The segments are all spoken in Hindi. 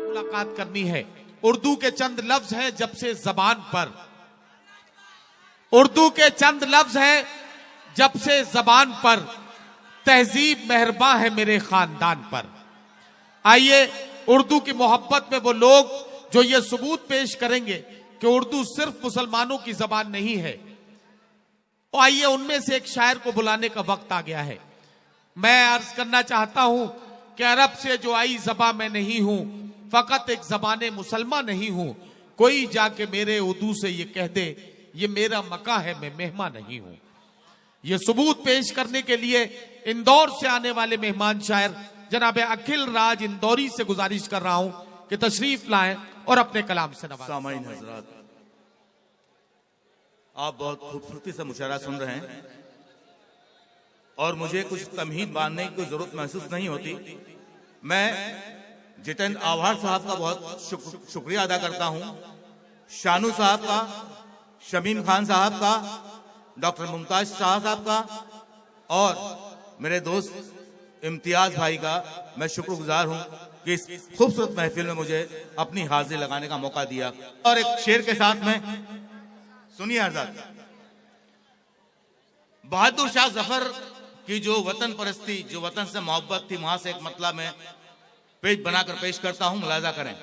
मुलाकात करनी है। उर्दू के चंद लफ्ज हैं जब से जबान पर, उर्दू के चंद लफ्ज हैं जब से जबान पर, तहजीब मेहरबान है मेरे खानदान पर। आइए उर्दू की मोहब्बत में वो लोग जो ये सबूत पेश करेंगे कि उर्दू सिर्फ मुसलमानों की जबान नहीं है, तो आइए उनमें से एक शायर को बुलाने का वक्त आ गया है। मैं अर्ज करना चाहता हूं कि अरब से जो आई जबां मैं नहीं हूं, फकत एक जबाने मुसलमान नहीं हूं। कोई जाके मेरे उर्दू से ये कह दे ये मेरा मका है, मैं मेहमान नहीं हूं। ये सबूत पेश करने के लिए इंदौर से आने वाले मेहमान शायर जनाब अखिल राज इंदौरी से गुजारिश कर रहा हूं कि तशरीफ लाएं और अपने कलाम से नवाजें। सामाईन हजरात, आप बहुत खूबसूरती से मुशायरा सुन रहे हैं और मुझे कुछ तमहीद बांधने की जरूरत महसूस नहीं होती। मैं जितेंद्र आभार साहब का बहुत शुक्रिया अदा करता हूं, शानू साहब का, शमीम खान साहब का, डॉक्टर मुमताज शाह साहब का और मेरे दोस्त इम्तियाज भाई का मैं शुक्रगुजार हूं कि इस खूबसूरत महफिल में मुझे अपनी हाजिरी लगाने का मौका दिया। और एक शेर के साथ में सुनिए हजरत, बहादुर शाह जफर की जो वतन परस्ती, जो वतन से मोहब्बत थी, वहां से एक मतलब मैं पेज बनाकर पेश करता हूं, मुलाजा करें।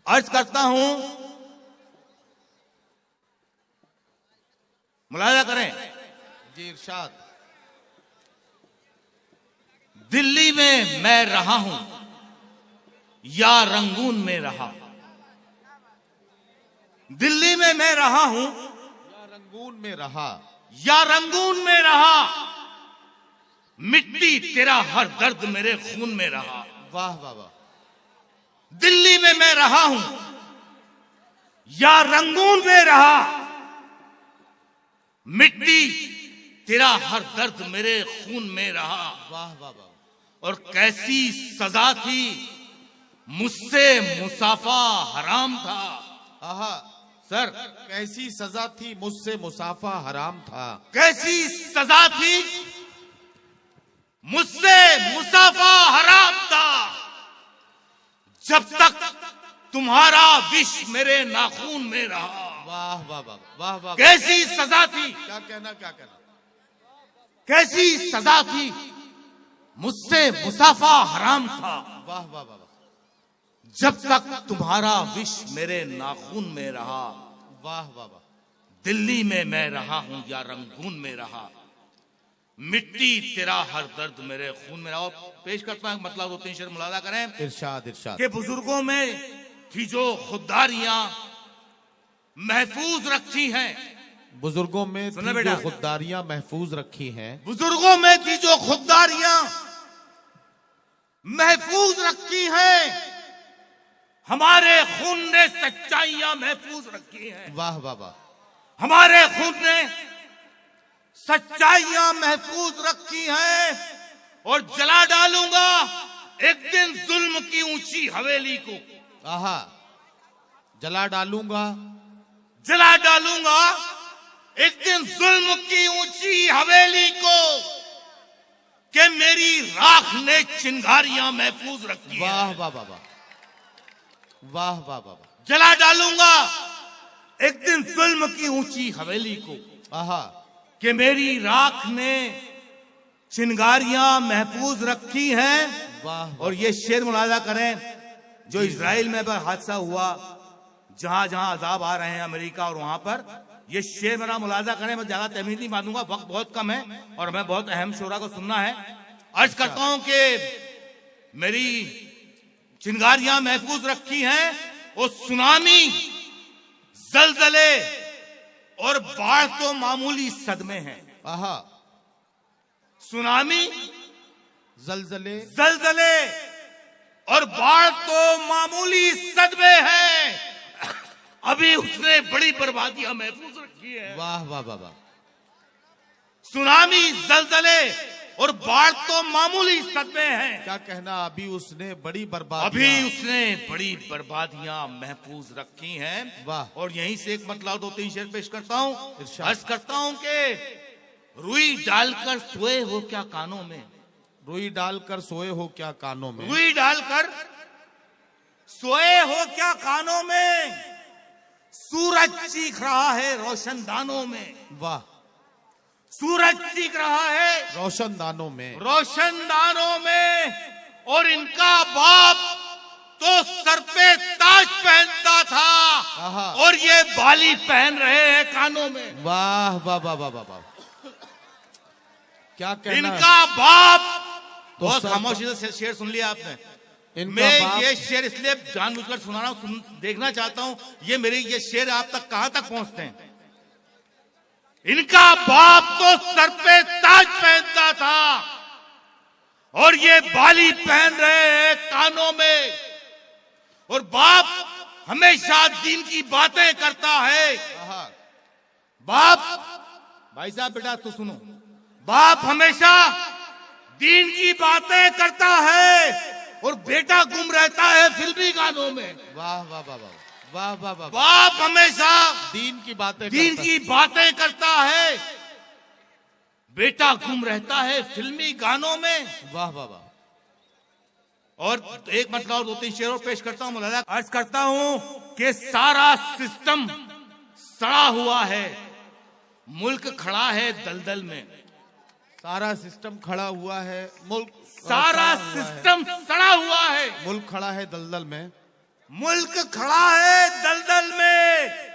अर्ज करता हूं, मुलाजा करें जी, इरशाद। दिल्ली में मैं रहा हूं या रंगून में रहा, दिल्ली में मैं रहा हूं या रंगून में रहा, या रंगून में रहा, मिट्टी तेरा हर दर्द मेरे खून में रहा। वाह वाह वाह। दिल्ली में मैं रहा हूं या रंगून में रहा, मिट्टी तेरा हर दर्द मेरे खून में रहा। वाह वाह वाह। और कैसी सजा थी, मुझसे मुसाफा हराम था। आहा सर, कैसी सजा थी, मुझसे मुसाफा हराम था। कैसी सजा थी, मुझसे मुसाफा हराम था, जब तक तुम्हारा विष मेरे नाखून में रहा। वाह वाह वाह वाह वाह। कैसी सजा थी, क्या कहना, क्या कहना। कैसी सजा थी, मुझसे मुसाफा हराम था, वाह वाह वाह। जब तक तुम्हारा विष मेरे नाखून में रहा। वाह वाह वाह। दिल्ली में मैं रहा हूं या रंगून में रहा, मिट्टी तेरा हर दर्द मेरे खून में रहा। और पेश करता हूं मतलब 2-3 शेर मुलाजा करें। इरशाद इरशाद। कि बुजुर्गों में थी जो खुददारियां महफूज रखी हैं, बुजुर्गों में सुनना थी बेटा, जो खुददारियां महफूज रखी हैं, बुजुर्गों में थी जो खुददारियां महफूज रखी हैं, हमारे खून ने सच्चाइयां महफूज रखी हैं। वाह वाह वाह। हमारे खून ने सच्चाइयां महफूज रखी हैं और जला डालूंगा एक दिन जुल्म की ऊंची हवेली को। आहा, जला डालूंगा, जला डालूंगा एक दिन जुल्म की ऊंची हवेली को, कि मेरी राख ने चिंगारियां महफूज रखी। वाह वाह वाह वाह। वाह वाह वाह। जला डालूंगा एक दिन जुल्म की ऊंची हवेली को, आहा, कि मेरी राख ने चिंगारियां महफूज रखी हैं। वाह। और ये शेर मुलाजा करें, जो इजराइल में पर हादसा हुआ, जहां जहां अजाब आ रहे हैं अमेरिका और वहां पर, ये शेर मेरा मुलाजा करें। मैं ज्यादा तहमीद नहीं बांधूंगा, वक्त बहुत कम है और मैं बहुत अहम शोरा को सुनना है। अर्ज करता हूं कि मेरी चिंगारियां महफूज रखी हैं और सुनामी, जलजले और बाढ़ तो मामूली सदमे हैं। आहा, सुनामी, जलजले, जलजले और बाढ़ तो मामूली सदमे हैं, अभी उसने बड़ी बर्बादियां महफूज रखी है। वाह वाह वाह वाह। सुनामी, जलजले और बाढ़ तो मामूली सदमे हैं। क्या कहना, अभी उसने बड़ी बर्बादी, अभी उसने बड़ी बर्बादियां महफूज रखी हैं। वाह। और यहीं से एक मतलब 2-3 शेर पेश करता हूँ। इरशाद। अर्ज करता हूँ कि रुई डालकर सोए हो क्या कानों में, रुई डालकर सोए हो क्या कानों में, रुई डालकर सोए हो क्या कानों में, सूरज चीख रहा है रोशनदानों में। वाह। सूरज चीख रहा है रोशनदानों में, रोशनदानों में। और इनका बाप तो सर पे ताज पहनता था और ये बाली पहन रहे हैं कानों में। वाह वाह वाह वाह वाह वाह। क्या कहना, इनका बाप, तो बहुत सर- खामोशी से शेर सुन लिया आपने। इनका मैं बाप- ये शेर इसलिए जानबूझकर सुना रहा हूं, देखना चाहता हूं ये मेरे ये शेर आप तक कहां तक पहुंचते हैं। इनका बाप तो सर पे ताज पहनता था और ये बाली पहन रहे हैं कानों में। और बाप हमेशा दीन की बातें करता है। बाप, भाई साहब बेटा तो सुनो, बाप हमेशा दीन की बातें करता है और बेटा गुम रहता है फिल्मी गानों में। वाह वाह वाह वाह वाह वाह वाह। बाप हमेशा दीन की बातें दीन करता की बातें करता है, बेटा गुम रहता है फिल्मी गानों में। वाह वाह वाह। और एक मतलब और 2-3 शेर और पेश करता हूं। मौलाना अर्ज करता हूं कि सारा सिस्टम सड़ा हुआ है, मुल्क खड़ा है दलदल में। सारा सिस्टम खड़ा हुआ है, मुल्क सारा सिस्टम सड़ा हुआ है, मुल्क खड़ा है दलदल में, मुल्क खड़ा है दलदल में।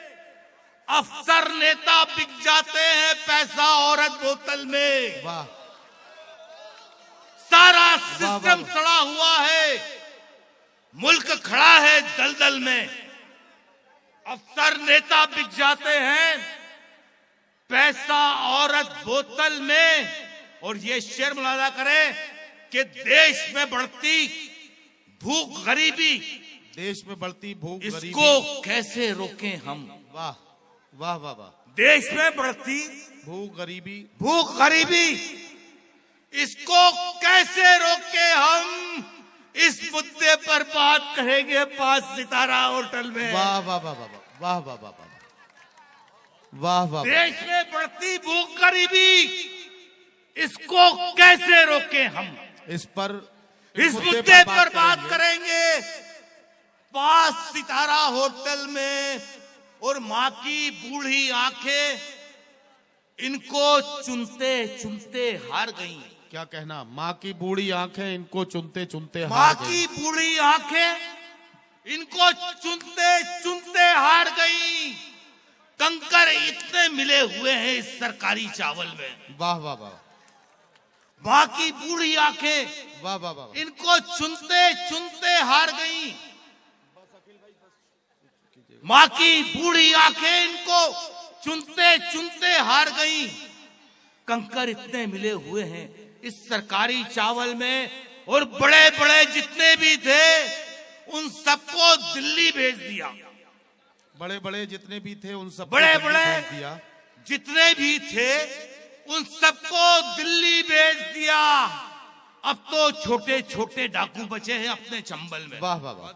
अफसर नेता बिक जाते हैं पैसा औरत बोतल में। वाह। सारा सिस्टम सड़ा हुआ है, मुल्क खड़ा है दलदल में। अफसर नेता बिक जाते हैं पैसा औरत बोतल में। और ये शेर मुलाजा करें कि देश में बढ़ती भूख गरीबी, देश में बढ़ती भूख इसको कैसे रोकें हम। वाह वाह वाह वाह। देश में बढ़ती भूख गरीबी इसको कैसे रोके हम। इस मुद्दे पर बात करेंगे 5 सितारा होटल में। वाह वाह वाह वाह वाह वाह वाह वाह वाह। देश में बढ़ती भूख गरीबी इसको कैसे रोके हम। इस मुद्दे पर बात करेंगे 5 सितारा होटल में। और माँ की बूढ़ी आंखें इनको चुनते चुनते हार गईं। क्या कहना, माँ की बूढ़ी आंखें इनको चुनते चुनते माँ हार गईं। की बूढ़ी आंखें इनको चुनते चुनते हार गईं। कंकर इतने मिले हुए हैं इस सरकारी चावल में। वाह वाह वाह। माँ की बूढ़ी आंखें वाह वाह वाह। इनको चुनते चुनते हार गईं। माँ की बूढ़ी आंखें इनको चुनते चुनते हार गईं। कंकर इतने मिले हुए हैं इस सरकारी चावल में। और बड़े बड़े जितने भी थे उन सबको दिल्ली भेज दिया। बड़े बड़े जितने भी थे उन सब बड़े बड़े दिया। जितने भी थे उन सबको दिल्ली भेज दिया। अब तो छोटे छोटे डाकू बचे हैं अपने चंबल में। वाह वाह वाह।